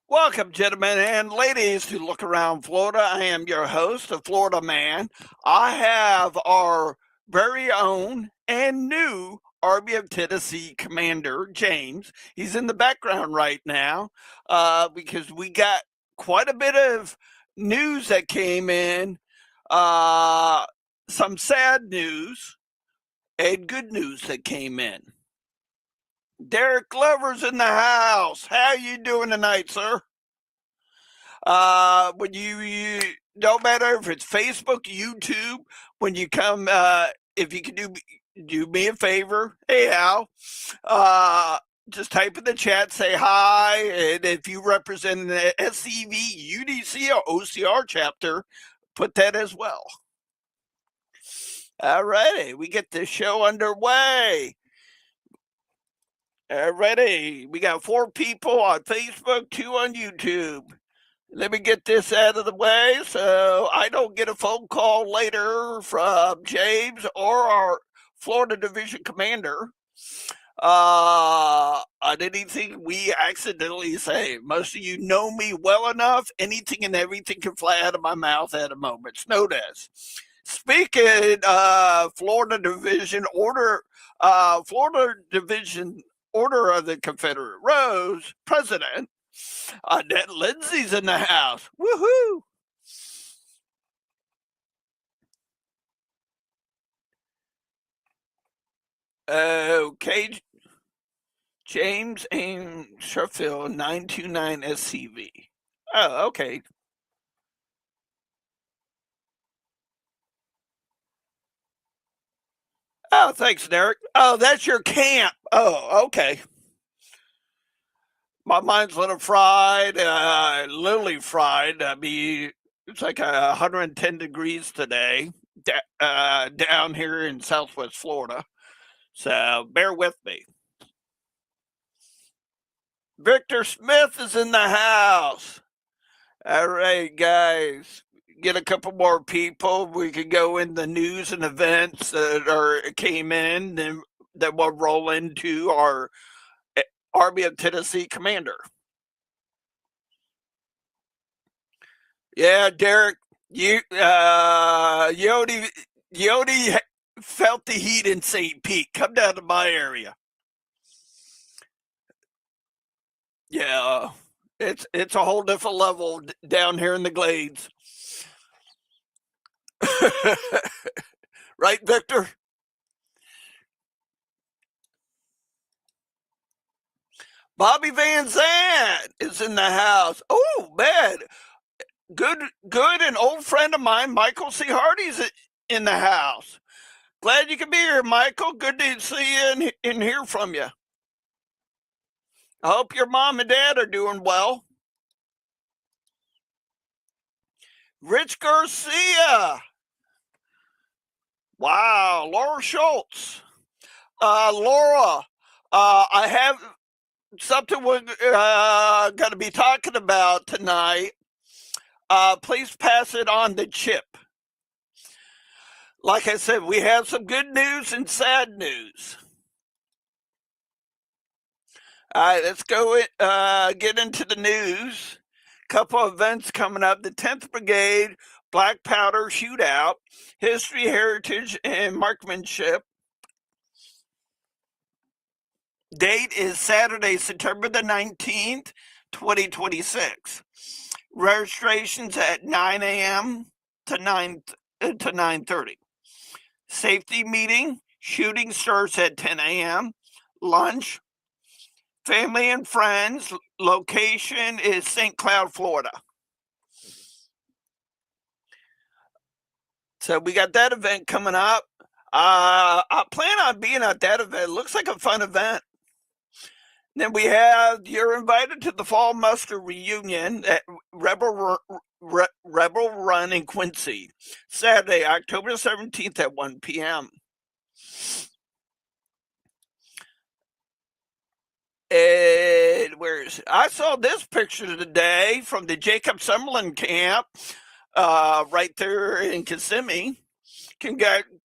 Welcome, gentlemen and ladies, to Look Around Florida. I am your host, the Florida Man. I have our very own and new Army of Tennessee Commander, James. He's in the background right now because we got quite a bit of news that came in, uh, some sad news and good news that came in. Derek Glover's in the house. How you doing tonight, sir? When you no matter if it's Facebook, YouTube, when you come, if you can do me a favor, hey Al, uh, just type in the chat, say hi, and if you represent the SCV, UDC, or OCR chapter, put that as well. All righty, we get this show underway. Alrighty, we got 4 people on Facebook, 2 on YouTube. Let me get this out of the way so I don't get a phone call later from James or our Florida Division Commander on anything we accidentally say. Most of you know me well enough. Anything and everything can fly out of my mouth at a moment's notice. Speaking Florida Division Order of the Confederate Rose President, Annette Lindsay's in the house. Woohoo! Okay. James Ames Sheffield 929 SCV. Oh, okay. Oh, thanks, Derek. Oh, that's your camp. Oh, okay. My mind's a little fried, literally fried. I mean, it's like 110 degrees today down here in Southwest Florida. So bear with me. Victor Smith is in the house. All right, guys. Get a couple more people. We could go in the news and events that came in, and then we'll roll into our Army of Tennessee commander. Yeah, Derek, you only felt the heat in St. Pete. Come down to my area. Yeah, it's a whole different level down here in the Glades. Right, Victor? Bobby Van Zandt is in the house. Oh, man. Good and old friend of mine, Michael C. Hardy's in the house. Glad you could be here, Michael. Good to see you and hear from you. I hope your mom and dad are doing well. Rich Garcia. Wow. Laura Schultz. Laura, I have something we're going to be talking about tonight. Please pass it on to Chip. Like I said, we have some good news and sad news. All right, let's go get into the news. Couple of events coming up. The 10th Brigade Black Powder Shootout, History, Heritage, and Marksmanship. Date is Saturday, September the 19th, 2026. Registrations at 9 a.m. to 9:30. Safety meeting. Shooting starts at 10 a.m. Lunch. Family and friends. Location is St. Cloud, Florida. So we got that event coming up. I plan on being at that event. It looks like a fun event. Then we have you're invited to the Fall Muster reunion at Rebel Run in Quincy, Saturday, October 17th at 1 p.m. And I saw this picture today from the Jacob Summerlin camp right there in Kissimmee.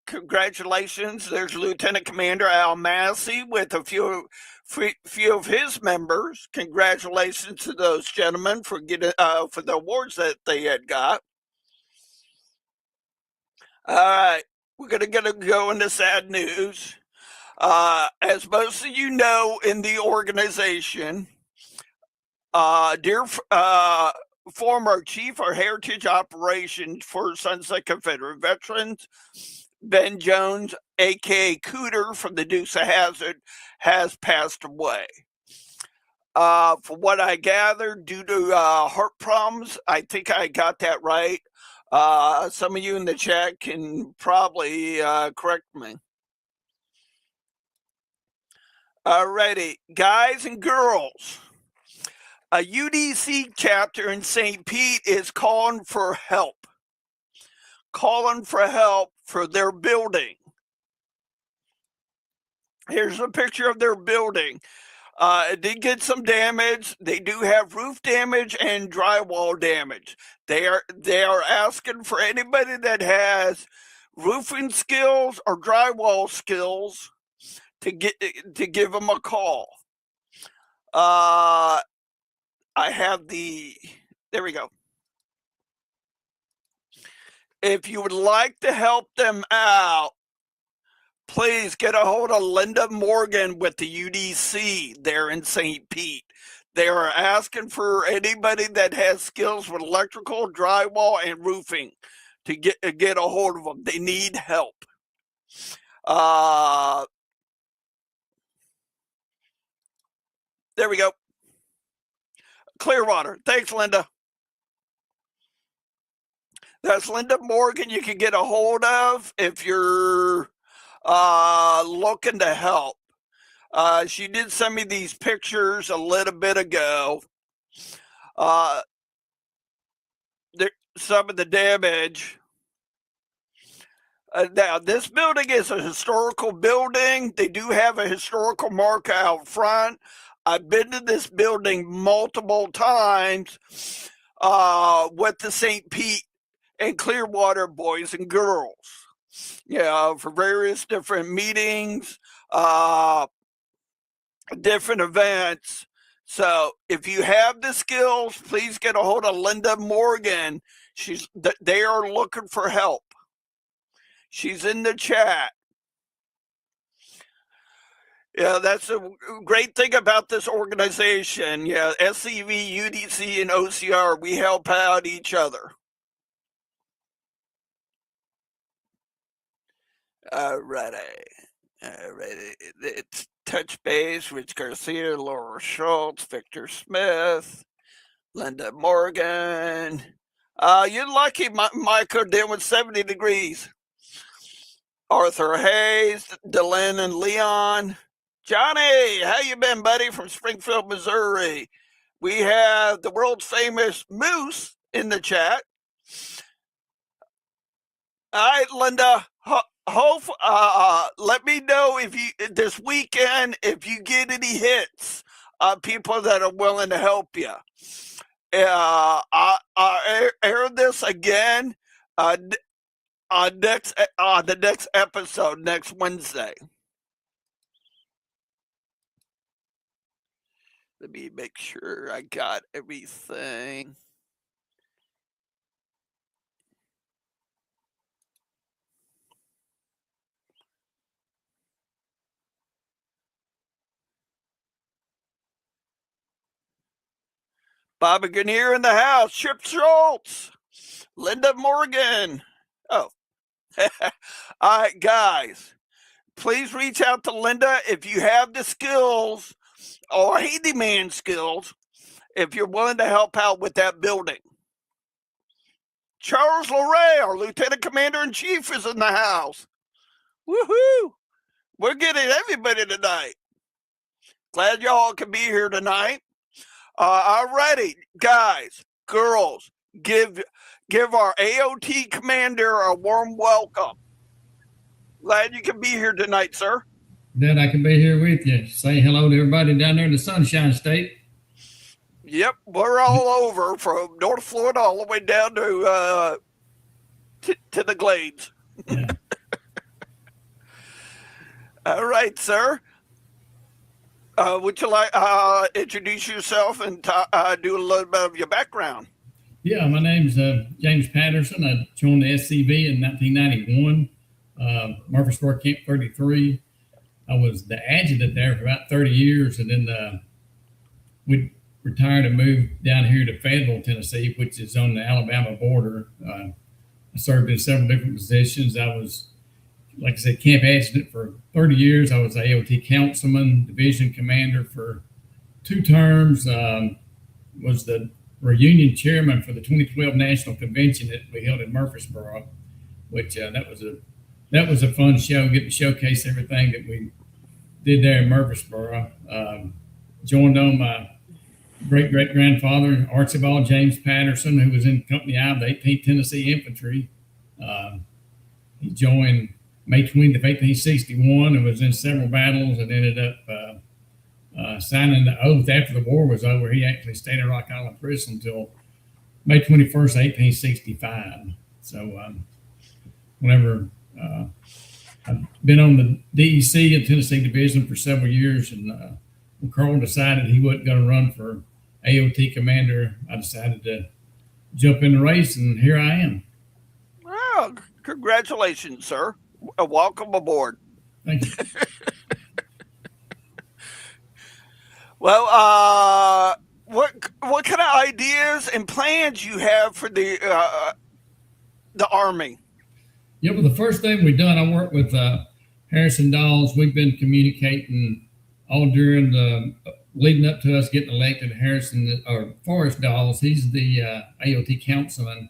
Congratulations. There's Lieutenant Commander Al Massey with a few of his members. Congratulations to those gentlemen for getting for the awards that they had got. All right, we're gonna go into sad news. As most of you know, in the organization, dear former Chief of Heritage Operations for Sunset Confederate Veterans, Ben Jones, aka Cooter from the Dukes of Hazzard, has passed away. From what I gathered, due to heart problems, I think I got that right. Some of you in the chat can probably correct me. Alrighty, guys and girls, a UDC chapter in St. Pete is calling for help for their building. Here's a picture of their building. It did get some damage. They do have roof damage and drywall damage. They are asking for anybody that has roofing skills or drywall skills to give them a call. I have there we go. If you would like to help them out, please get a hold of Linda Morgan with the UDC there in St. Pete. They are asking for anybody that has skills with electrical, drywall, and roofing to get a hold of them. They need help. There we go. Clearwater. Thanks, Linda. That's Linda Morgan you can get a hold of if you're looking to help. She did send me these pictures a little bit ago. Some of the damage. Now, this building is a historical building. They do have a historical marker out front. I've been to this building multiple times with the St. Pete and Clearwater boys and girls. Yeah, for various different meetings, different events. So if you have the skills, please get a hold of Linda Morgan. They are looking for help. She's in the chat. Yeah, that's a great thing about this organization. Yeah, SCV, UDC, and OCR, we help out each other. Alrighty. It's touch base with Garcia, Laura Schultz, Victor Smith, Linda Morgan. You're lucky, Michael, dealing with 70 degrees. Arthur Hayes, Dylan and Leon. Johnny, how you been, buddy, from Springfield, Missouri? We have the world's famous Moose in the chat. All right, Linda. Let me know if you this weekend if you get any hits. People that are willing to help you. I'll air this again on the next episode next Wednesday. Let me make sure I got everything. Bobby Grenier in the house. Chip Schultz. Linda Morgan. Oh. All right, guys. Please reach out to Linda if you have the skills or handyman skills if you're willing to help out with that building. Charles Loray, our Lieutenant Commander-in-Chief, is in the house. Woohoo! We're getting everybody tonight. Glad y'all can be here tonight. Alrighty, guys, girls, give our AOT commander a warm welcome. Glad you can be here tonight, sir. Glad I can be here with you. Say hello to everybody down there in the Sunshine State. Yep, we're all over from North Florida all the way down to the Glades. Yeah. All right, sir. Would you like introduce yourself and do a little bit of your background? Yeah, my name's James Patterson. I joined the SCV in 1991, Murfreesboro Camp 33. I was the adjutant there for about 30 years, and then we retired and moved down here to Fayetteville, Tennessee, which is on the Alabama border. I served in several different positions. I was, like I said, camp adjutant for 30 years. I was AOT councilman, division commander for 2 terms. Was the reunion chairman for the 2012 National Convention that we held in Murfreesboro, which that was a fun show. Get to showcase everything that we did there in Murfreesboro. Joined on my great great grandfather Archibald James Patterson, who was in Company I of the 18th Tennessee Infantry. He joined May 20th of 1861 and was in several battles and ended up signing the oath after the war was over. He actually stayed in Rock Island Prison until May 21st, 1865. So whenever I've been on the DEC and Tennessee Division for several years, and when Carl decided he wasn't going to run for AOT commander, I decided to jump in the race, and here I am. Well, congratulations, sir. Welcome aboard. Thank you. Well, what kind of ideas and plans you have for the Army? Yeah, well, the first thing we done, I worked with Harrison Dawes. We've been communicating all during the leading up to us getting elected. Harrison or Forrest Dawes, he's the AOT councilman.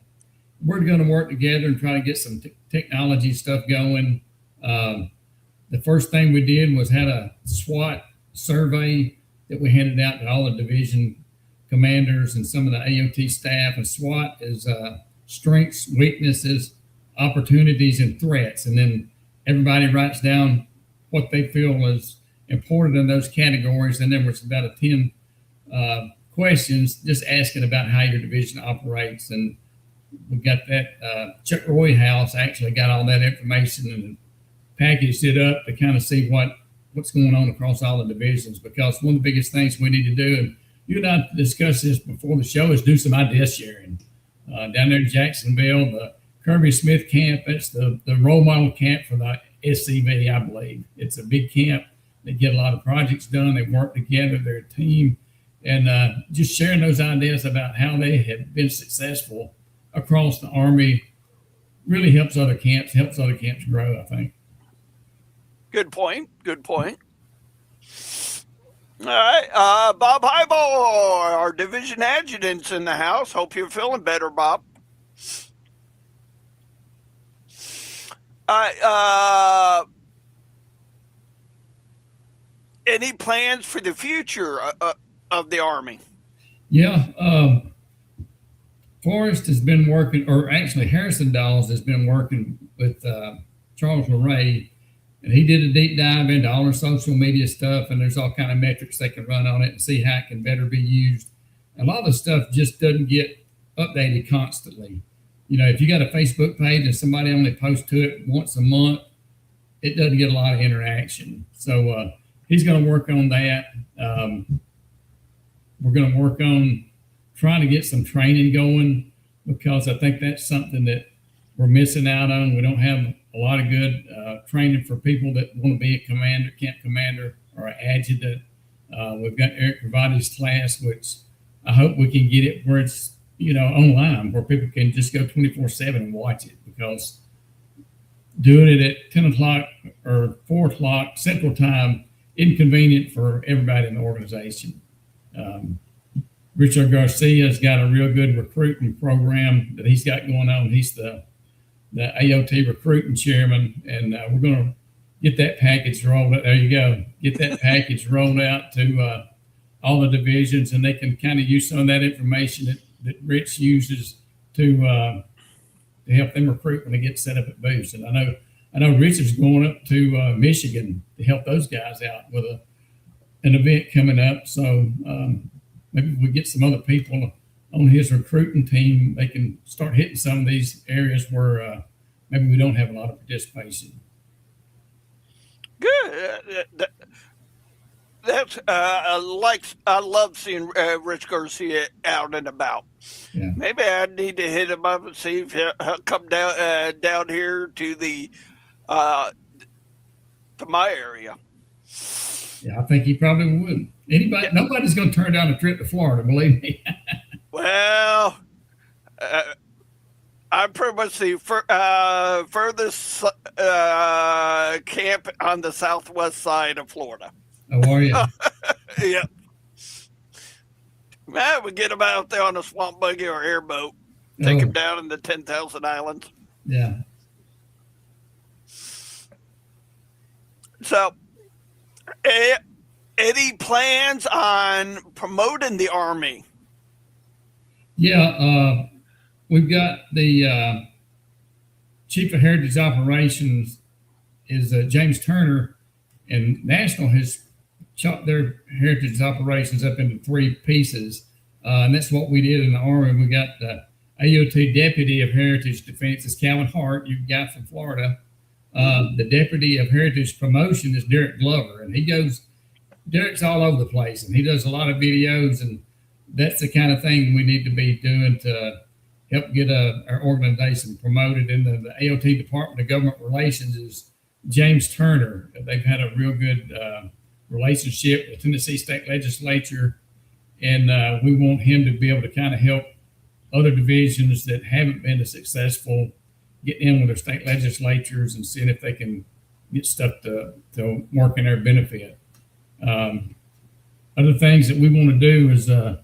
We're going to work together and try to get some technology stuff going. The first thing we did was had a SWOT survey that we handed out to all the division commanders and some of the AOT staff. And SWOT is strengths, weaknesses, opportunities, and threats. And then everybody writes down what they feel is important in those categories. And then there's about 10 questions just asking about how your division operates. And we got that. Chuck Roy House actually got all that information and packaged it up to kind of see what's going on across all the divisions, because one of the biggest things we need to do, and you and I discussed this before the show, is do some idea sharing. Down there in Jacksonville, the Kirby Smith camp, that's the role model camp for the SCV, I believe. It's a big camp. They get a lot of projects done. They work together. They're a team. And just sharing those ideas about how they have been successful across the Army really helps other camps grow, I think. Good point. Good point. All right, Bob Highball, our division adjutant's in the house. Hope you're feeling better, Bob. All right, any plans for the future of the Army? Yeah, Forrest has been working, or actually Harrison Dawes has been working with Charles LeRae, and he did a deep dive into all our social media stuff, and there's all kind of metrics they can run on it and see how it can better be used. A lot of the stuff just doesn't get updated constantly. You know, if you got a Facebook page and somebody only posts to it once a month, it doesn't get a lot of interaction. So he's going to work on that. We're going to work on trying to get some training going, because I think that's something that we're missing out on. We don't have a lot of good training for people that want to be a commander, camp commander, or an adjutant. We've got Eric Pravati's class, which I hope we can get it where it's, you know, online, where people can just go 24/7 and watch it, because doing it at 10 o'clock or 4 o'clock Central Time, inconvenient for everybody in the organization. Richard Garcia's got a real good recruiting program that he's got going on. He's the AOT recruiting chairman, and we're going to get that package rolled out. There you go. Get that package rolled out to all the divisions, and they can kind of use some of that information that Rich uses to help them recruit when they get set up at booths. And I know Richard's going up to Michigan to help those guys out with an event coming up. So maybe we get some other people on his recruiting team. They can start hitting some of these areas where maybe we don't have a lot of participation. Good. That's I love seeing Rich Garcia out and about. Yeah, Maybe I need to hit him up and see if he'll come down here uh, to my area. yeah, I think he probably would. Yeah. Nobody's going to turn down a trip to Florida, believe me. Well, uh, I'm pretty much the furthest camp on the southwest side of Florida. How are you? Yeah, man, we get them out there on a swamp buggy or airboat, take them Oh, down in the 10,000 islands. yeah. So, eh, any plans on promoting the army? Yeah, we've got the chief of heritage operations is James Turner, and National has chopped their heritage operations up into three pieces, and that's what we did in the Army. We got the AOT Deputy of Heritage Defense is Calvin Hart, you got from Florida. The Deputy of Heritage Promotion is Derek Glover, and Derek's all over the place, and he does a lot of videos, and that's the kind of thing we need to be doing to help get our organization promoted. In the AOT Department of Government Relations is James Turner. They've had a real good relationship with Tennessee State Legislature, and we want him to be able to kind of help other divisions that haven't been as successful get in with their state legislatures and seeing if they can get stuff to work in their benefit. Other things that we want to do is the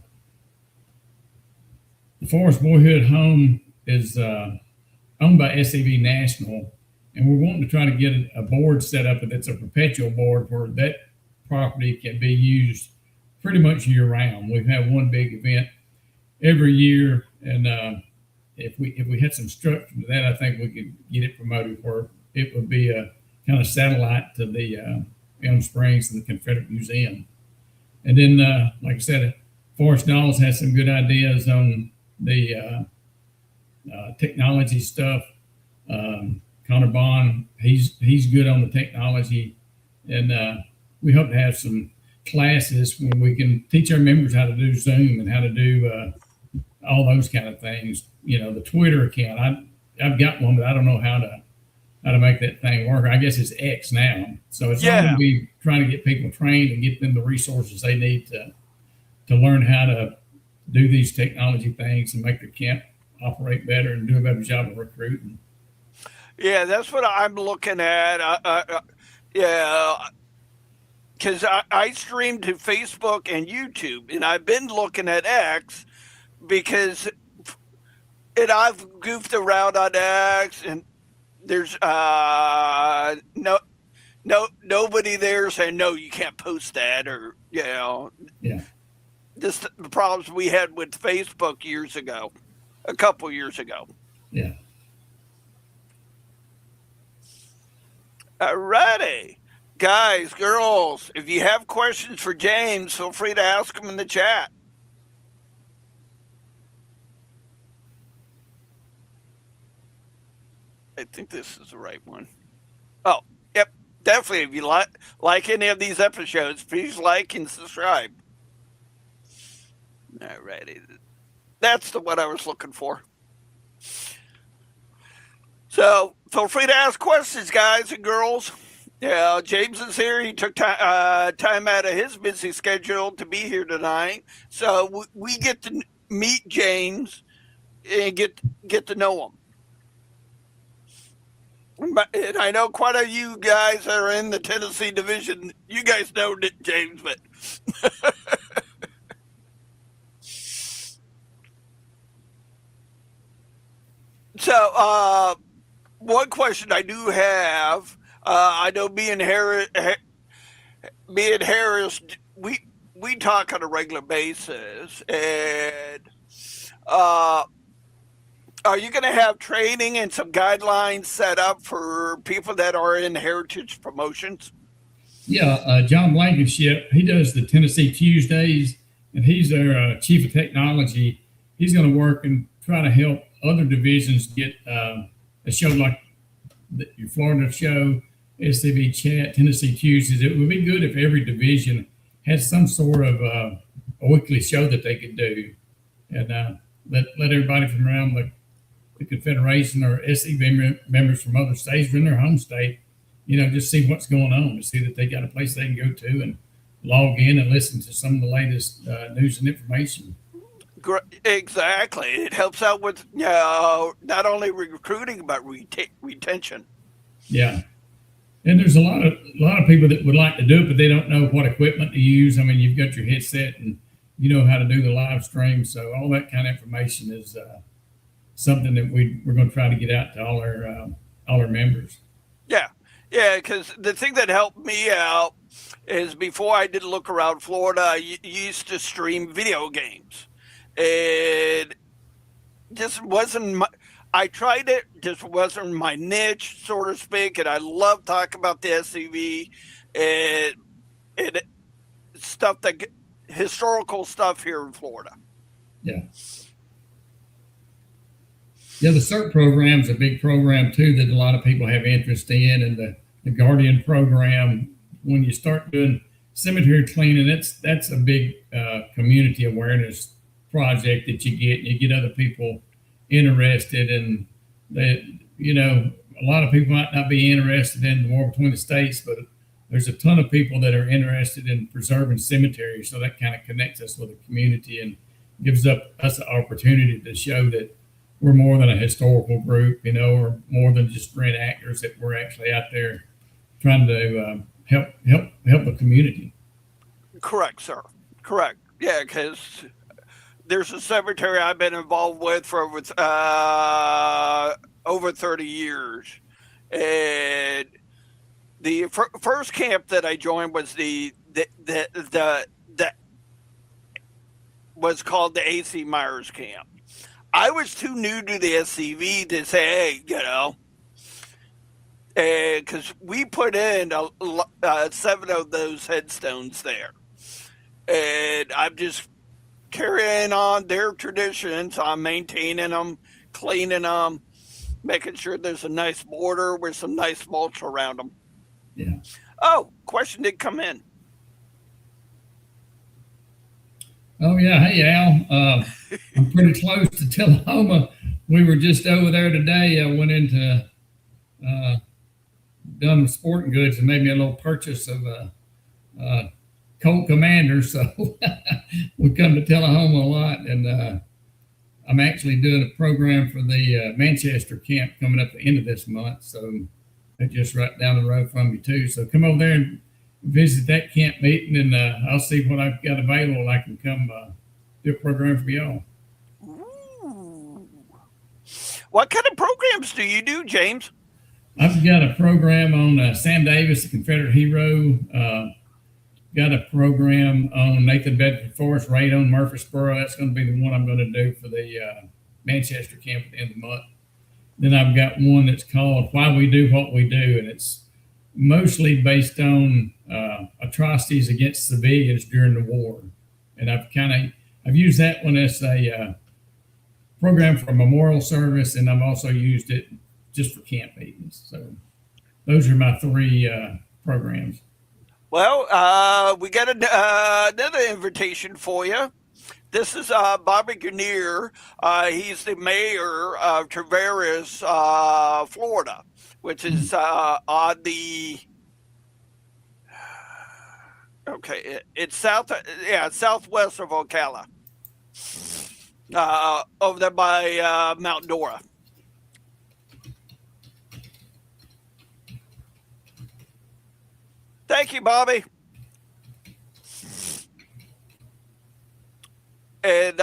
Forest Boyhood Home is owned by SEV National, and we're wanting to try to get a board set up that's a perpetual board where that property can be used pretty much year round. We've had one big event every year, and if we had some structure to that, I think we could get it promoted where it would be a kind of satellite to the Elm Springs and the Confederate Museum. And then, like I said, Forrest Dawes has some good ideas on the technology stuff. Connor Bond, he's good on the technology, and we hope to have some classes where we can teach our members how to do Zoom and how to do all those kind of things. You know, the Twitter account. I've got one, but I don't know how to make that thing work. I guess it's X now, so it's all going Yeah, to be trying to get people trained and get them the resources they need to learn how to do these technology things and make their camp operate better and do a better job of recruiting. yeah, that's what I'm looking at. Yeah, because I stream to Facebook and YouTube, and I've been looking at X because and I've goofed around on X, and there's nobody there saying no, you can't post that, or Yeah, this the problems we had with Facebook years ago, a couple years ago. yeah. Alrighty, guys, girls, if you have questions for James, feel free to ask him in the chat. I think this is the right one. Oh, yep, definitely. If you like any of these episodes, please like and subscribe. Alrighty, that's the one I was looking for. So feel free to ask questions, guys and girls. Yeah, James is here. He took time out of his busy schedule to be here tonight, so we get to meet James and get to know him. And I know quite a you guys that are in the Tennessee division. You guys know James, but so one question I do have. I know me and Harris, we talk on a regular basis, and uh, are you going to have training and some guidelines set up for people that are in heritage promotions? Yeah, John Blankenship, he does the Tennessee Tuesdays, and he's their chief of technology. He's going to work and try to help other divisions get a show like your Florida show, SCV Chat, Tennessee Tuesdays. It would be good if every division had some sort of a weekly show that they could do, and let everybody from around the Confederation or SCV members from other states in their home state, just see what's going on, to see that they got a place they can go to and log in and listen to some of the latest news and information. Exactly. It helps out with not only recruiting but retention. Yeah, and there's a lot of people that would like to do it, but they don't know what equipment to use. I mean, you've got your headset and you know how to do the live stream, so all that kind of information is something that we're going to try to get out to all our members. Yeah, yeah. Because the thing that helped me out is before I did Look Around Florida, I used to stream video games. It just wasn't my, I tried it, just wasn't my niche, so to speak. And I love talking about the SCV and, and stuff historical stuff here in Florida. Yeah. Yeah, the CERT program is a big program too that a lot of people have interest in, and the Guardian program. When you start doing cemetery cleaning, that's a big community awareness project that you get other people interested in. That a lot of people might not be interested in the war between the states, but there's a ton of people that are interested in preserving cemeteries. So that kind of connects us with the community and gives us an opportunity to show that we're more than a historical group, or more than just reenactors, that we're actually out there trying to help the community. Correct, sir. Correct. Yeah, because there's a cemetery I've been involved with for over 30 years, and the first camp that I joined was the was called the AC Myers camp. I was too new to the SCV to say, hey, because we put in 7 of those headstones there, and I'm just carrying on their traditions. I'm maintaining them, cleaning them, making sure there's a nice border with some nice mulch around them. Yeah. Oh, question did come in. Oh yeah, hey Al, I'm pretty close to Tullahoma. We were just over there today. I went into done sporting goods and made me a little purchase of a Colt Commander. So we come to Tullahoma a lot, and I'm actually doing a program for the Manchester camp coming up at the end of this month. So they're just right down the road from me too. So come over there and visit that camp meeting, and I'll see what I've got available. I can come do a program for y'all. Ooh. What kind of programs do you do, James? I've got a program on Sam Davis, the Confederate hero. Got a program on Nathan Bedford Forrest, right on Murfreesboro. That's going to be the one I'm going to do for the Manchester camp at the end of the month. Then I've got one that's called Why We Do What We Do, and it's mostly based on atrocities against civilians during the war. And I've used that one as a program for a memorial service, and I've also used it just for camp meetings. So those are my 3 programs. Well, we got another invitation for you. This is Bobby Grenier. He's the mayor of Traveras, Florida, which is on the it's southwest of Ocala, over there by Mount Dora. Thank you, Bobby. And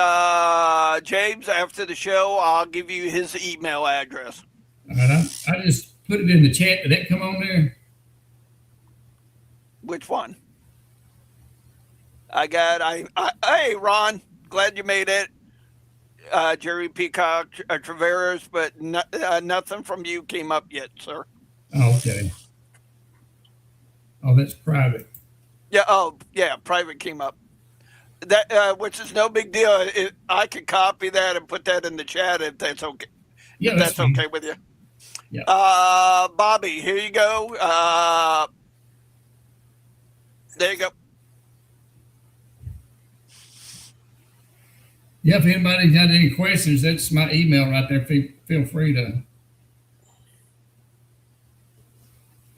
James, after the show, I'll give you his email address. All right, I just put it in the chat. Did that come on there? Which one? Hey, Ron, glad you made it. Jerry Peacock, Traveras, but nothing from you came up yet, sir. Oh, okay. Oh, that's private. Yeah. Oh, yeah. Private came up. That which is no big deal. I could copy that and put that in the chat if that's okay. Yeah, if that's okay with you. Yeah. Bobby, here you go. There you go. Yeah, if anybody's got any questions, that's my email right there. Feel free to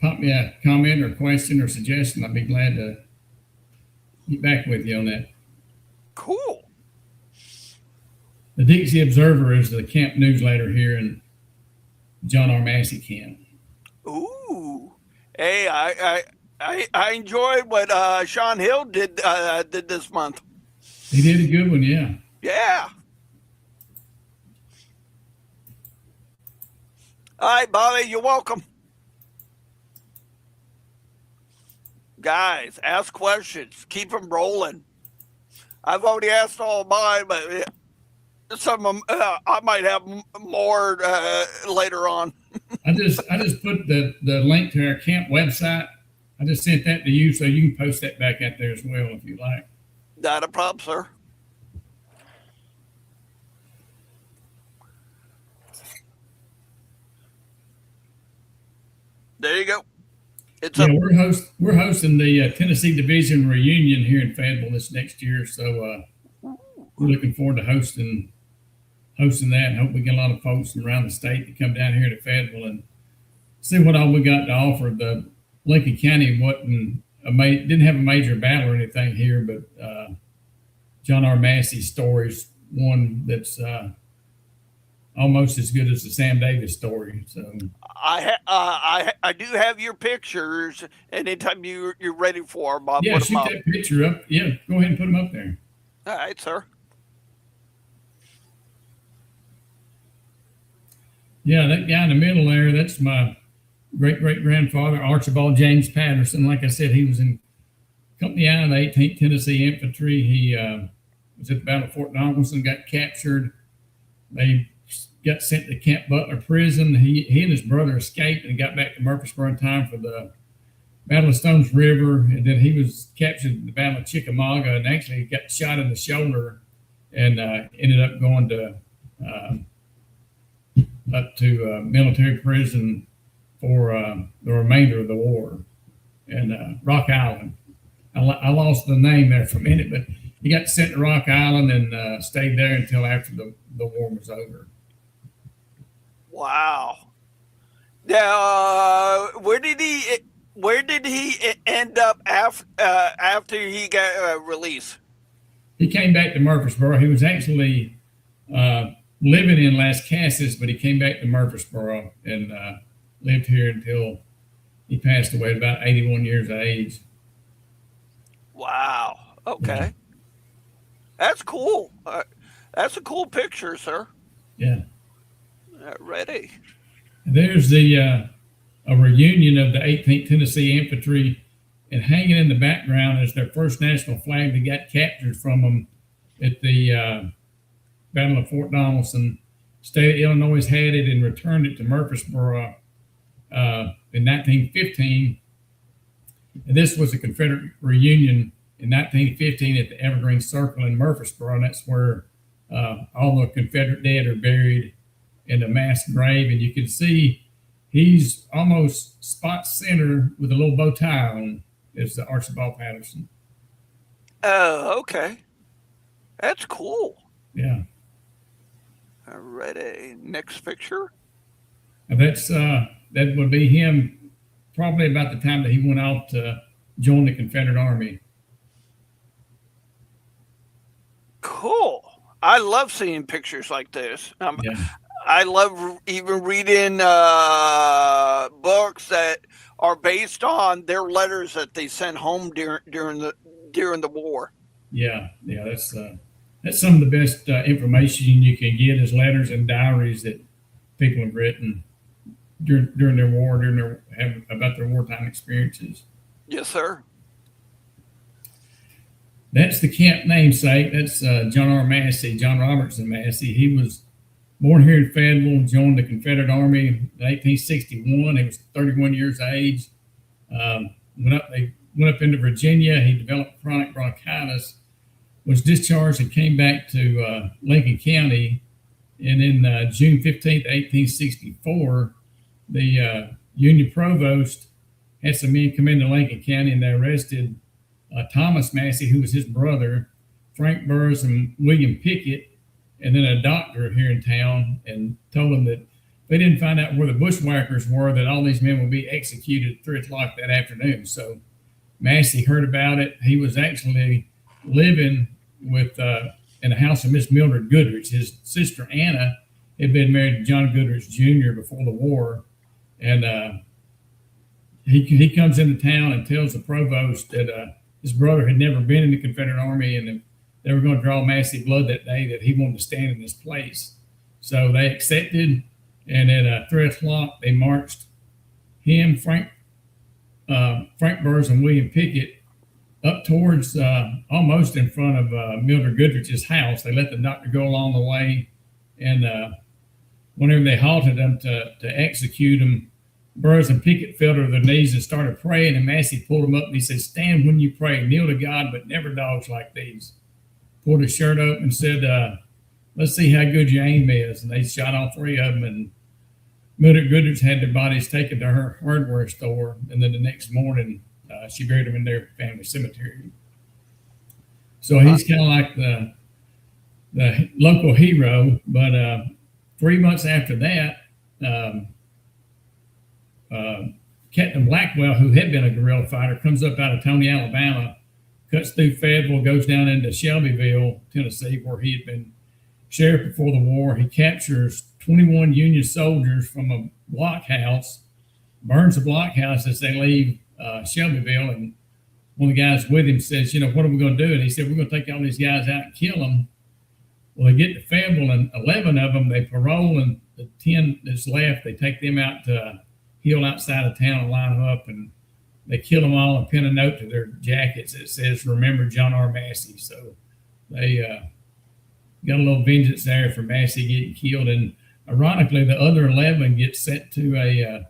pop me a comment or question or suggestion. I'd be glad to get back with you on that. Cool. The Dixie Observer is the camp newsletter here in John R. Massey camp. Ooh. Hey, I enjoyed what Sean Hill did this month. He did a good one, yeah. Yeah. All right, Bobby, you're welcome. Guys, ask questions. Keep them rolling. I've already asked all mine, but some of them, I might have more later on. I just put the link to our camp website. I just sent that to you so you can post that back out there as well if you like. Not a problem, sir. There you go. It's we're hosting the Tennessee Division reunion here in Fayetteville this next year, so we're looking forward to hosting that, and hope we get a lot of folks from around the state to come down here to Fayetteville and see what all we got to offer. The Lincoln County didn't have a major battle or anything here, but John R. Massey's story is one that's almost as good as the Sam Davis story. So I do have your pictures. Anytime you're ready for them, I'll yeah, put them shoot up. that picture up. Yeah, go ahead and put them up there. All right, sir. Yeah, that guy in the middle there, that's my great-great-grandfather, Archibald James Patterson. Like I said, he was in Company I of the 18th Tennessee Infantry. He was at the Battle of Fort Donelson, got captured. They got sent to Camp Butler Prison. He and his brother escaped and got back to Murfreesboro in time for the Battle of Stones River. And then he was captured in the Battle of Chickamauga and actually got shot in the shoulder and ended up going to up to military prison for the remainder of the war. And Rock Island. I lost the name there for a minute, but he got sent to Rock Island and stayed there until after the war was over. Wow. Now, where did he end up after he got released? He came back to Murfreesboro. He was actually living in Las Casas, but he came back to Murfreesboro and lived here until he passed away at about 81 years of age. Wow. Okay. Yeah. That's cool. That's a cool picture, sir. Yeah. Ready. There's a reunion of the 18th Tennessee Infantry, and hanging in the background is their first national flag that got captured from them at the Battle of Fort Donelson. State of Illinois had it and returned it to Murfreesboro in 1915. And this was a Confederate reunion in 1915 at the Evergreen Circle in Murfreesboro, and that's where all the Confederate dead are buried in a mass grave. And you can see he's almost spot center with a little bow tie on. Is the Archibald Patterson. Oh, okay. That's cool. Yeah. All righty. Next picture. And that's that would be him probably about the time that he went off to join the Confederate Army. Cool. I love seeing pictures like this. Yeah. I love even reading books that are based on their letters that they sent home during the war. Yeah, that's some of the best information you can get is letters and diaries that people have written during their war, about their wartime experiences. Yes, sir. That's the camp namesake. That's John R. Massey, John Robertson Massey. He was born here in Fayetteville, joined the Confederate Army in 1861. He was 31 years of age. Went up into Virginia. He developed chronic bronchitis, was discharged and came back to Lincoln County. And in June 15th, 1864, the Union provost had some men come into Lincoln County, and they arrested Thomas Massey, who was his brother, Frank Burris, and William Pickett. and then a doctor here in town, and told them that they didn't find out where the bushwhackers were, that all these men would be executed at 3 o'clock that afternoon. So Massey heard about it. He was actually living with in the house of Miss Mildred Goodrich. His sister Anna had been married to John Goodrich Jr. before the war, and he comes into town and tells the provost that his brother had never been in the Confederate Army, and if they were going to draw Massey blood that day, that he wanted to stand in his place. So they accepted, and at 3 o'clock they marched him, Frank Burrs, and William Pickett up towards almost in front of Mildred Goodrich's house. They let the doctor go along the way, and whenever they halted them to execute him, Burrs and Pickett fell to their knees and started praying, and Massey pulled them up and he said, "Stand when you pray, kneel to God, but never dogs like these." Pulled his shirt up and said, "Let's see how good your aim is." And they shot all 3 of them, and Mildred Goodrich had their bodies taken to her hardware store, and then the next morning she buried them in their family cemetery. So he's kind of like the local hero. But 3 months after that, Captain Blackwell, who had been a guerrilla fighter, comes up out of Tony, Alabama, cuts through Fayetteville, goes down into Shelbyville, Tennessee, where he had been sheriff before the war. He captures 21 Union soldiers from a blockhouse, burns the blockhouse as they leave Shelbyville. And one of the guys with him says, "What are we going to do?" And he said, "We're going to take all these guys out and kill them." Well, they get to Fayetteville, and 11 of them they parole, and the 10 that's left, they take them out to a hill outside of town and line them up, and they kill them all and pin a note to their jackets that says, "Remember John R. Massey." So they got a little vengeance there for Massey getting killed. And ironically, the other 11 get sent to the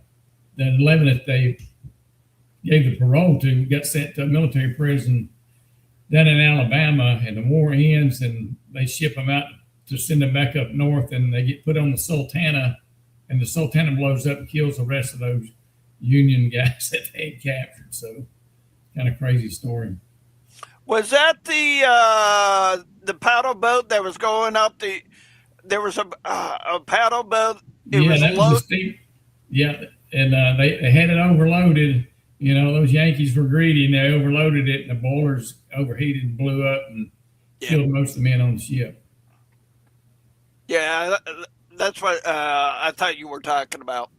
11 that they gave the parole to got sent to a military prison down in Alabama, and the war ends, and they ship them out to send them back up north, and they get put on the Sultana, and the Sultana blows up and kills the rest of those Union guys that they had captured. So kind of crazy story. Was that the paddle boat that was going up the? There was a paddle boat. That was a steep. Yeah, and they had it overloaded. Those Yankees were greedy, and they overloaded it, and the boilers overheated and blew up and killed most of the men on the ship. Yeah, that's what I thought you were talking about.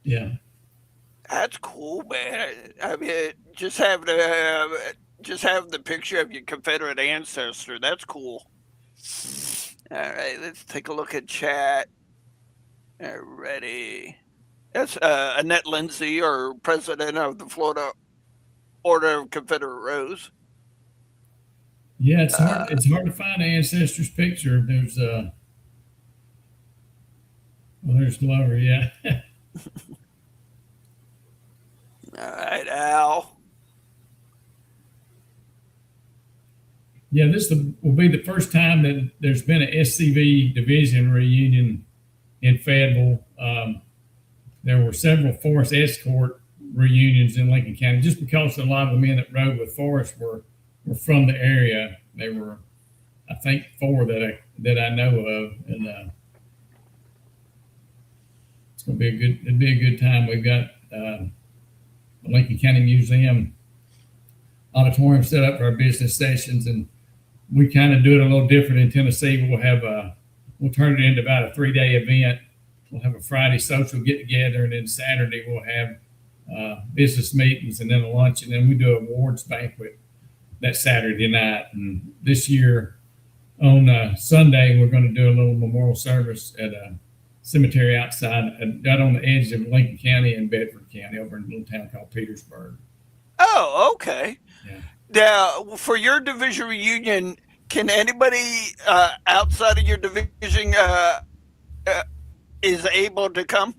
Yeah. That's cool, man. I mean, just have the picture of your Confederate ancestor. That's cool. All right, let's take a look at chat. Alrighty. That's Annette Lindsay, or president of the Florida Order of Confederate Rose. Yeah, it's hard. It's hard to find an ancestor's picture. There's there's Glover. Yeah. All right, Al. Yeah, this will be the first time that there's been an SCV division reunion in Fayetteville. There were several Forrest escort reunions in Lincoln County, just because a lot of the men that rode with Forrest were from the area. There were, I think, 4 that I know of, and it's going to be a good time. We've got the Lincoln County Museum auditorium set up for our business sessions, and we kind of do it a little different in Tennessee. We'll turn it into about a 3-day event. We'll have a Friday social get together, and then Saturday we'll have business meetings, and then a lunch, and then we do an awards banquet that Saturday night. And this year on Sunday, we're going to do a little memorial service at a cemetery outside, right on the edge of Lincoln County and Bedford County, over in a little town called Petersburg. Oh, okay. Yeah. Now, for your division reunion, can anybody outside of your division is able to come?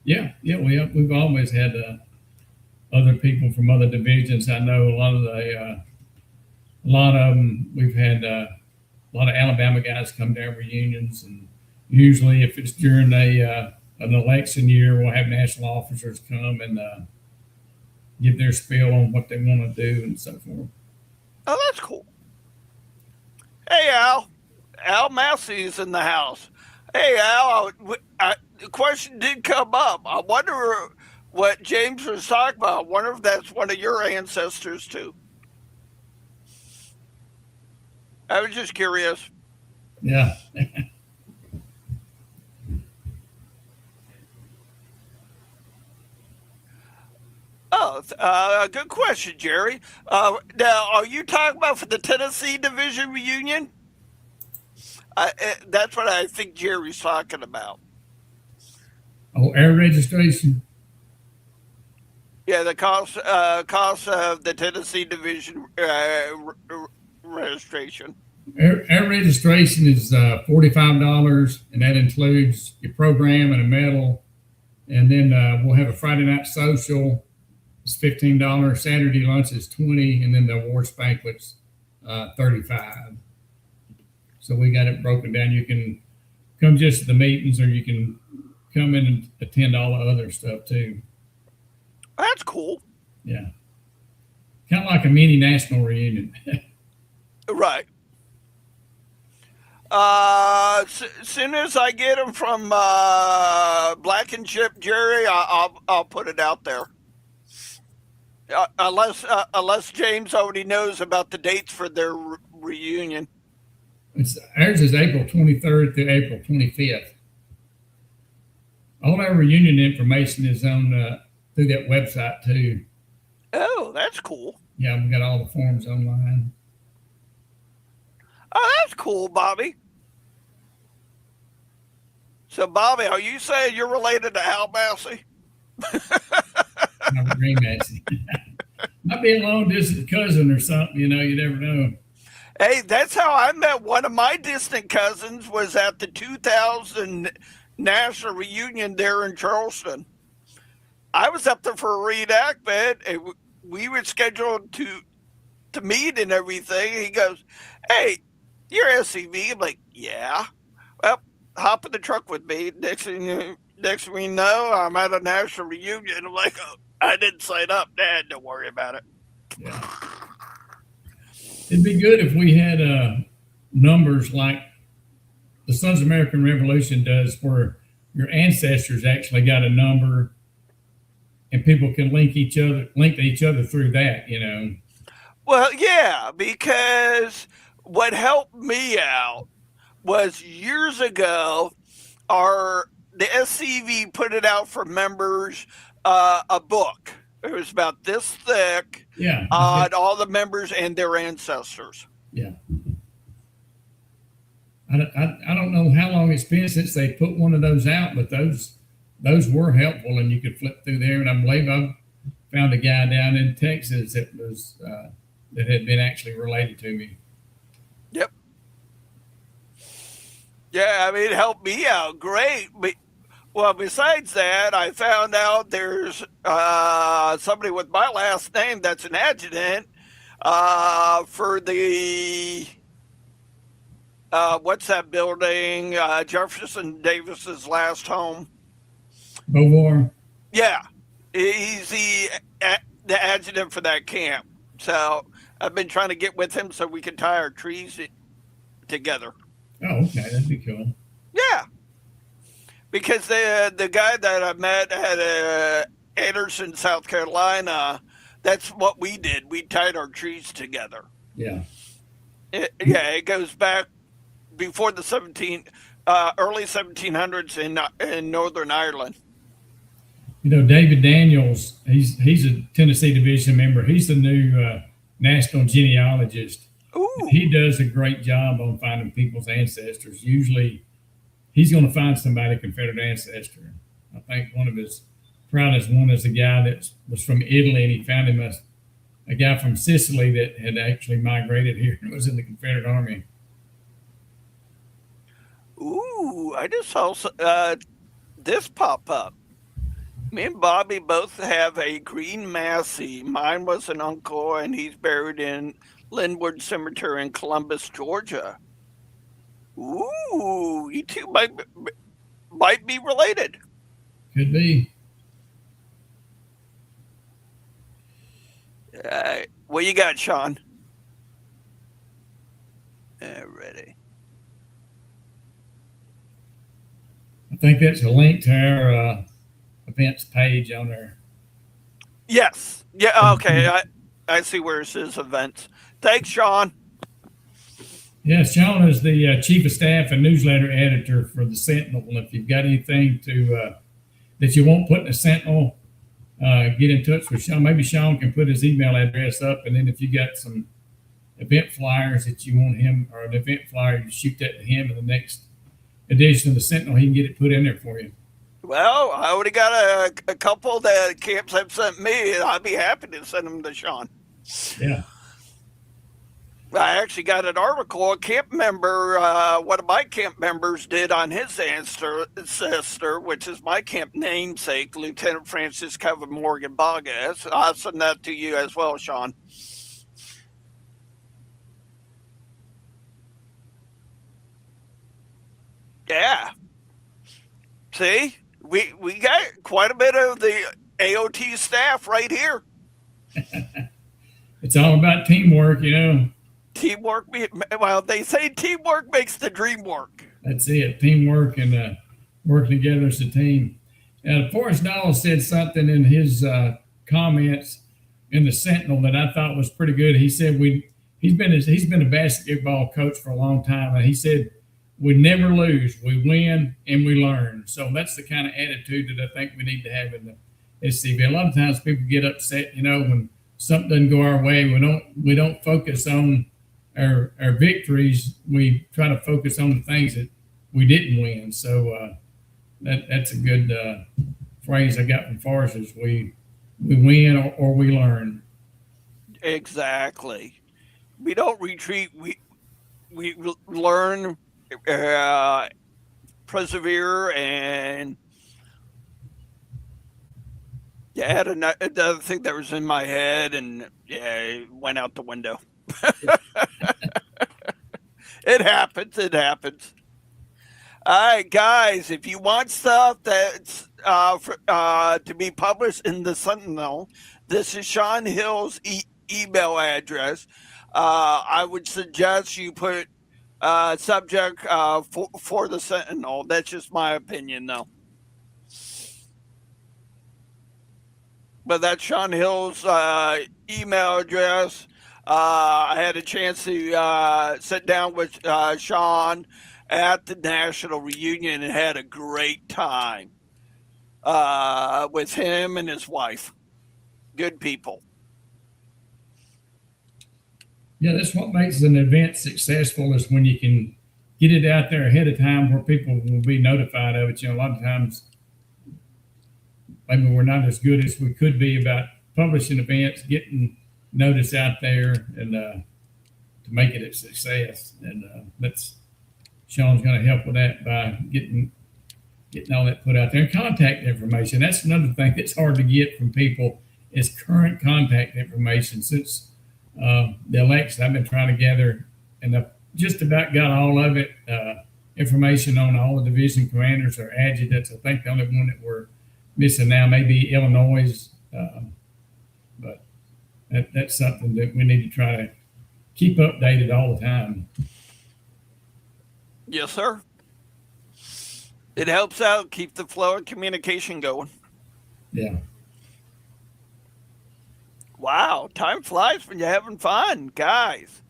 Yeah. We've always had other people from other divisions. I know a lot of them. We've had a lot of Alabama guys come to our reunions, and usually, if it's during an election year, we'll have national officers come and give their spiel on what they want to do and so forth. Oh, that's cool. Hey, Al. Al Massey's in the house. Hey, Al, the question did come up. I wonder what James was talking about. I wonder if that's one of your ancestors too. I was just curious. Yeah. Oh, good question, Jerry. Now, are you talking about for the Tennessee Division reunion? That's what I think Jerry's talking about. Oh, air registration. Yeah, the cost of the Tennessee Division registration. Air registration is $45, and that includes your program and a medal. And then we'll have a Friday night social. It's $15. Saturday lunch is 20, and then the awards banquet's 35. So we got it broken down. You can come just to the meetings, or you can come in and attend all the other stuff too. That's cool. Yeah, kind of like a mini national reunion. Right. Soon as I get them from Black and Chip Jerry, I'll put it out there. Unless James already knows about the dates for their reunion. Ours is April 23rd through April 25th. All our reunion information is on through that website too. Oh, that's cool. Yeah, we got all the forms online. Oh, that's cool, Bobby. So, Bobby, are you saying you're related to Al Massey? I'm a green Massey. Might be a long distance cousin or something. You never know. Hey, that's how I met one of my distant cousins. Was at the 2000 national reunion there in Charleston. I was up there for a reenactment, and we were scheduled to meet and everything. He goes, "Hey, you're SCV." I'm like, "Yeah." Well, hop in the truck with me. Next thing we know, I'm at a national reunion. I'm like, "Oh, I didn't sign up, Dad. Don't worry about it." Yeah. It'd be good if we had numbers like the Sons of American Revolution does, where your ancestors actually got a number, and people can link to each other through that. Well, yeah, because what helped me out was years ago, our the SCV put it out for members a book. It was about this thick Yeah. on all the members and their ancestors. Yeah. I don't know how long it's been since they put one of those out, but those were helpful, and you could flip through there. And I believe I found a guy down in Texas that had been actually related to me. Yep. Yeah, I mean, it helped me out great. But, well, besides that, I found out there's somebody with my last name that's an adjutant for the what's that building? Jefferson Davis's last home. Beauvoir. Yeah, he's the adjutant for that camp. So I've been trying to get with him so we can tie our trees together. Oh, okay, that'd be cool. Yeah, because the guy that I met at Anderson, South Carolina, that's what we did. We tied our trees together. Yeah. It goes back before the early 1700s in Northern Ireland. David Daniels, he's a Tennessee Division member. He's the new national genealogist. Ooh. He does a great job on finding people's ancestors. Usually, he's going to find somebody Confederate ancestor. I think one of his proudest one is a guy that was from Italy, and he found him a guy from Sicily that had actually migrated here and was in the Confederate Army. Ooh, I just saw this pop up. Me and Bobby both have a green Massey. Mine was an uncle, and he's buried in Linwood Cemetery in Columbus, Georgia. Ooh, you two might be related. Could be. What you got, Sean? Ready. I think that's a link to our events page on there. Yes. Yeah. Okay. I see where it says events. Thanks, Sean. Yeah, Sean is the chief of staff and newsletter editor for the Sentinel. And if you've got anything that you won't put in the Sentinel, get in touch with Sean. Maybe Sean can put his email address up, and then if you got some event flyers that you want him, or an event flyer, you shoot that to him in the next edition of the Sentinel. He can get it put in there for you. Well, I already got a couple that camps have sent me, and I'd be happy to send them to Sean. Yeah. I actually got an article. A camp member, one of my camp members, did on his ancestor, which is my camp namesake, Lieutenant Francis Kevin Morgan Bogas. I'll send that to you as well, Sean. Yeah. See, we got quite a bit of the AOT staff right here. It's all about teamwork, Teamwork, well, they say teamwork makes the dream work. That's it. Teamwork and working together as a team. Forrest Dahl said something in his comments in the Sentinel that I thought was pretty good. He said he's been a basketball coach for a long time, and he said we never lose, we win and we learn. So that's the kind of attitude that I think we need to have in the SCV. A lot of times people get upset, when something doesn't go our way. We don't focus on our victories. We try to focus on the things that we didn't win. So that's a good phrase I got from Forrest is we win or we learn. Exactly. We don't retreat. We learn, persevere, and yeah, I had another thing that was in my head, and yeah, it went out the window. It happens. It happens. All right, guys, if you want stuff that's to be published in the Sentinel, this is Sean Hill's email address. I would suggest you put subject for the Sentinel. That's just my opinion, though. But that's Sean Hill's email address. I had a chance to sit down with Sean at the National Reunion and had a great time with him and his wife. Good people. Yeah, that's what makes an event successful is when you can get it out there ahead of time where people will be notified of it. A lot of times maybe we're not as good as we could be about publishing events, getting notice out there, and to make it a success. And that's Sean's going to help with that by getting all that put out there. And contact information. That's another thing that's hard to get from people is current contact information. Since the election, I've been trying to gather, and I've just about got all of it, information on all the division commanders or adjutants. I think the only one that we're missing now may be Illinois, but that's something that we need to try to keep updated all the time. Yes, sir. It helps out, keep the flow of communication going. Yeah. Wow, time flies when you're having fun, guys.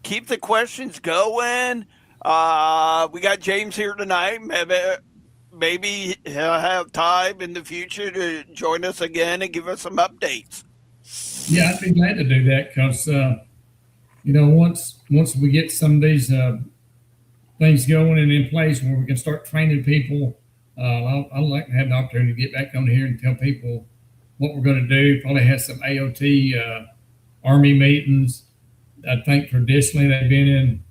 Keep the questions going. We got James here tonight. Maybe he'll have time in the future to join us again and give us some updates. Yeah, I'd be glad to do that because, once we get some of these things going and in place where we can start training people, I'd like to have the opportunity to get back on here and tell people what we're going to do. Probably have some AOT Army meetings. I think traditionally they've been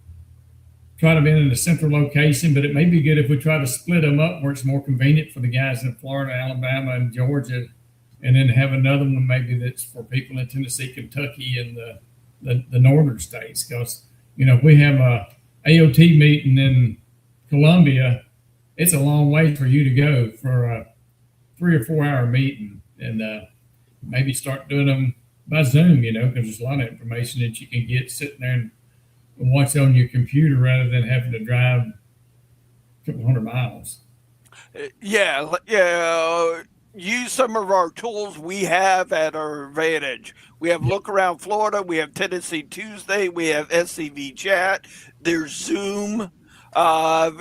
in a central location, but it may be good if we try to split them up where it's more convenient for the guys in Florida, Alabama, and Georgia, and then have another one maybe that's for people in Tennessee, Kentucky, and the northern states. Because, if we have a AOT meeting in Columbia, it's a long way for you to go for a 3 or 4 hour meeting, and maybe start doing them by Zoom, because there's a lot of information that you can get sitting there and watch on your computer rather than having to drive a couple hundred miles. Yeah, use some of our tools we have at our advantage. We have Yeah, Look Around Florida, we have Tennessee Tuesday, we have SCV Chat, there's Zoom, uh,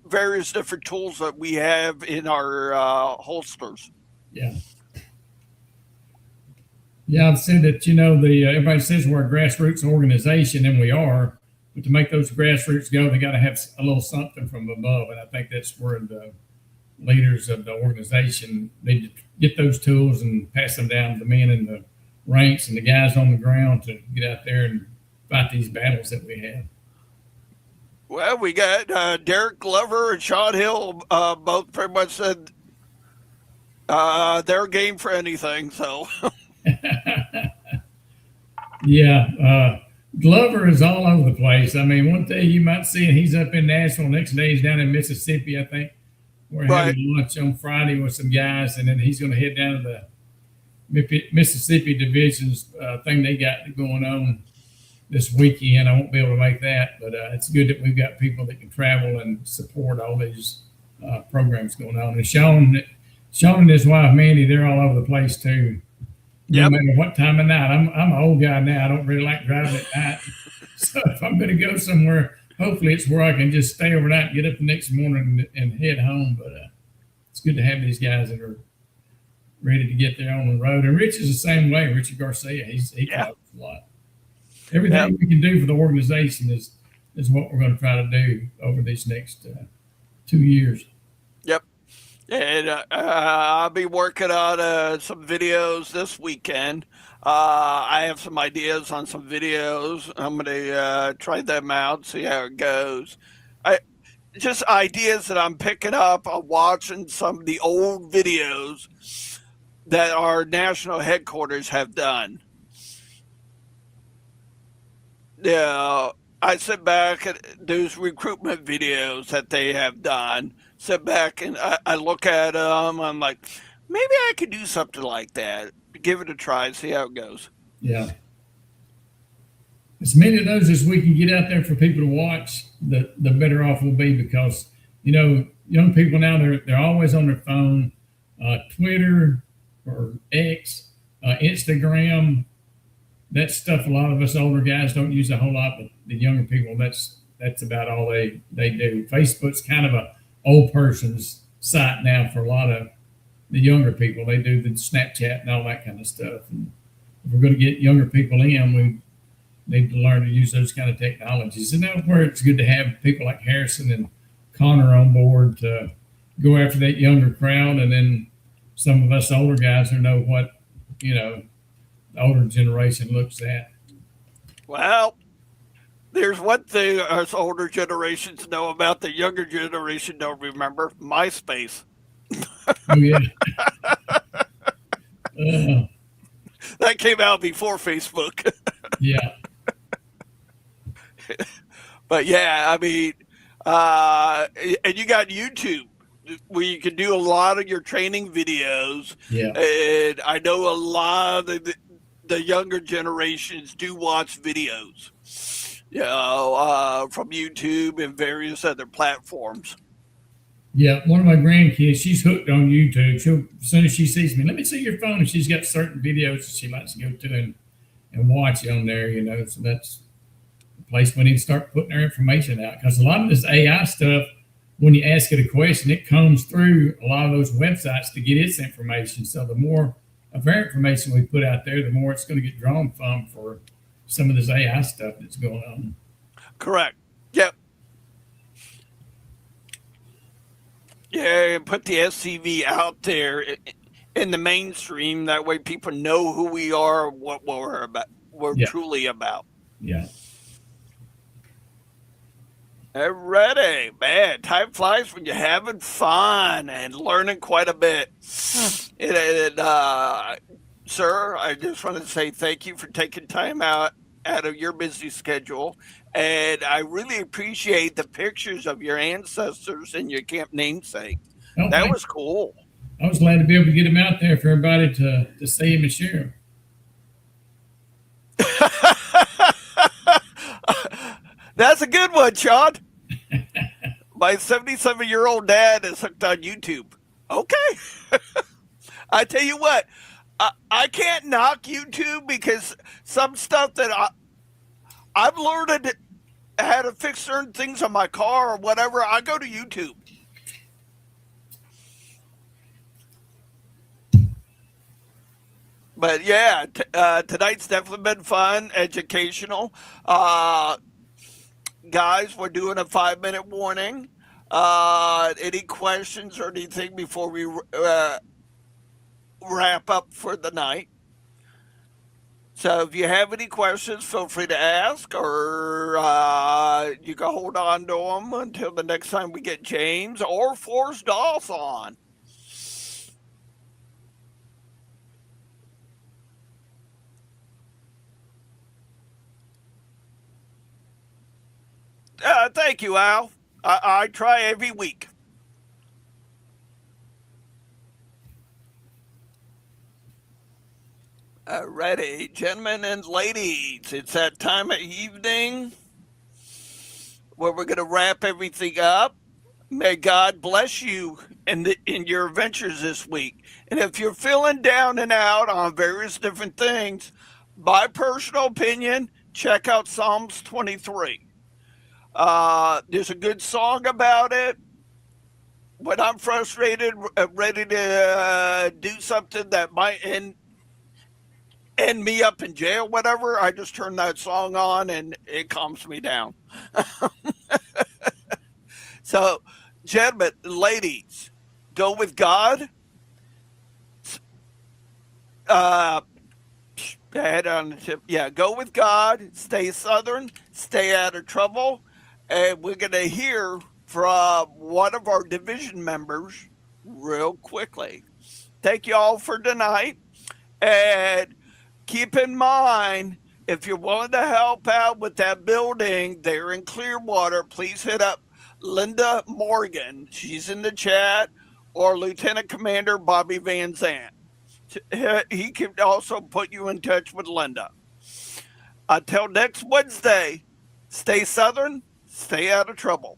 various different tools that we have in our holsters. yeah, yeah. I've said that the everybody says we're a grassroots organization, and we are. But to make those grassroots go, they got to have a little something from above, and I think that's where the leaders of the organization need to get those tools and pass them down to the men in the ranks and the guys on the ground to get out there and fight these battles that we have. Well, we got Derek Glover and Sean Hill both pretty much said they're game for anything. So, Yeah, Glover is all over the place. I mean, one day you might see he's up in Nashville, next day he's down in Mississippi. I think we're right. having lunch on Friday with some guys, and then he's going to head down to the Mississippi divisions thing they got going on this weekend. I won't be able to make that, but it's good that we've got people that can travel and support all these programs going on. And Sean and his wife Mandy, they're all over the place too. No Yep. matter what time of night, I'm an old guy now. I don't really like driving at night, so if I'm going to go somewhere, hopefully it's where I can just stay overnight and get up the next morning and head home. But it's good to have these guys that are ready to get there on the road. And Rich is the same way. Richard Garcia, he Yeah. travels a lot. Yep. Everything we can do for the organization is what we're going to try to do over these next 2 years. Yep. And I'll be working on some videos this weekend. I have some ideas on some videos. I'm going to try them out, see how it goes. I just ideas that I'm picking up on watching some of the old videos that our national headquarters have done. Yeah, I sit back at those recruitment videos that they have done. Sit back and I look at them. I'm like, maybe I could do something like that. Give it a try, see how it goes. Yeah. As many of those as we can get out there for people to watch, the better off we'll be because young people now they're always on their phone, Twitter or X, Instagram. That stuff. A lot of us older guys don't use a whole lot, but the younger people that's about all they do. Facebook's kind of a old person's site now for a lot of the younger people. They do the Snapchat and all that kind of stuff. And if we're going to get younger people in, we need to learn to use those kind of technologies. And that's where it's good to have people like Harrison and Connor on board to go after that younger crowd. And then some of us older guys who know what, the older generation looks at. Well, there's one thing us older generations know about the younger generation don't remember MySpace. Oh, yeah. Uh, That came out before Facebook. yeah. But yeah, I mean, and you got YouTube where you can do a lot of your training videos. Yeah. And I know a lot of the younger generations do watch videos, from YouTube and various other platforms. Yeah, one of my grandkids, she's hooked on YouTube. As soon as she sees me, let me see your phone. And she's got certain videos that she likes to go to and watch on there. So that's the place we need to start putting our information out. Because a lot of this AI stuff, when you ask it a question, it comes through a lot of those websites to get its information. So the more of our information we put out there, the more it's going to get drawn from for some of this AI stuff that's going on. Correct. Yep. Yeah, put the SCV out there in the mainstream. That way, people know who we are, what we're about, we're Yeah. truly about. Yeah. Alrighty, man. Time flies when you're having fun and learning quite a bit. And sir, I just want to say thank you for taking time out of your busy schedule. And I really appreciate the pictures of your ancestors and your camp namesake. Oh, That thanks. was cool. I was glad to be able to get them out there for everybody to see them and share That's a good one, Sean. them. My 77-year-old dad is hooked on YouTube. Okay. I tell you what, I can't knock YouTube because some stuff that I've learned how to fix certain things on my car or whatever, I go to YouTube. But yeah, tonight's definitely been fun, educational. Uh, Guys, we're doing a 5 minute warning. Any questions or anything before we wrap up for the night? So if you have any questions, feel free to ask, or you can hold on to them until the next time we get James or Forrest Doss on. Thank you, Al. I try every week. Alrighty, gentlemen and ladies, it's that time of evening where we're going to wrap everything up. May God bless you in your adventures this week. And if you're feeling down and out on various different things, my personal opinion, check out Psalms 23. There's a good song about it. When I'm frustrated, ready to do something that might end me up in jail, whatever, I just turn that song on and it calms me down. So, gentlemen, ladies, go with God. Uh, Head on the tip. Yeah, go with God. Stay Southern. Stay out of trouble. And we're going to hear from one of our division members real quickly. Thank you all for tonight. And keep in mind, if you're willing to help out with that building there in Clearwater, please hit up Linda Morgan. She's in the chat, or Lieutenant Commander Bobby Van Zant. He can also put you in touch with Linda. Until next Wednesday, stay Southern, stay out of trouble.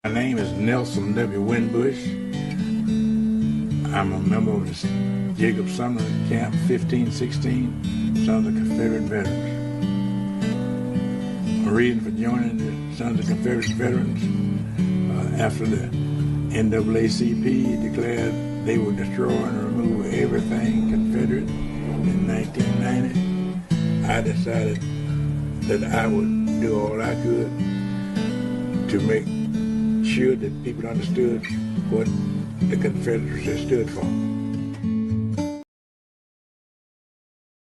My name is Nelson W. Winbush. I'm a member of the Jacob Sumner Camp 1516, Sons of Confederate Veterans. A reason for joining the Sons of Confederate Veterans, after the NAACP declared they would destroy and remove everything Confederate in 1990, I decided that I would do all I could to make sure that people understood what the Confederacy stood for.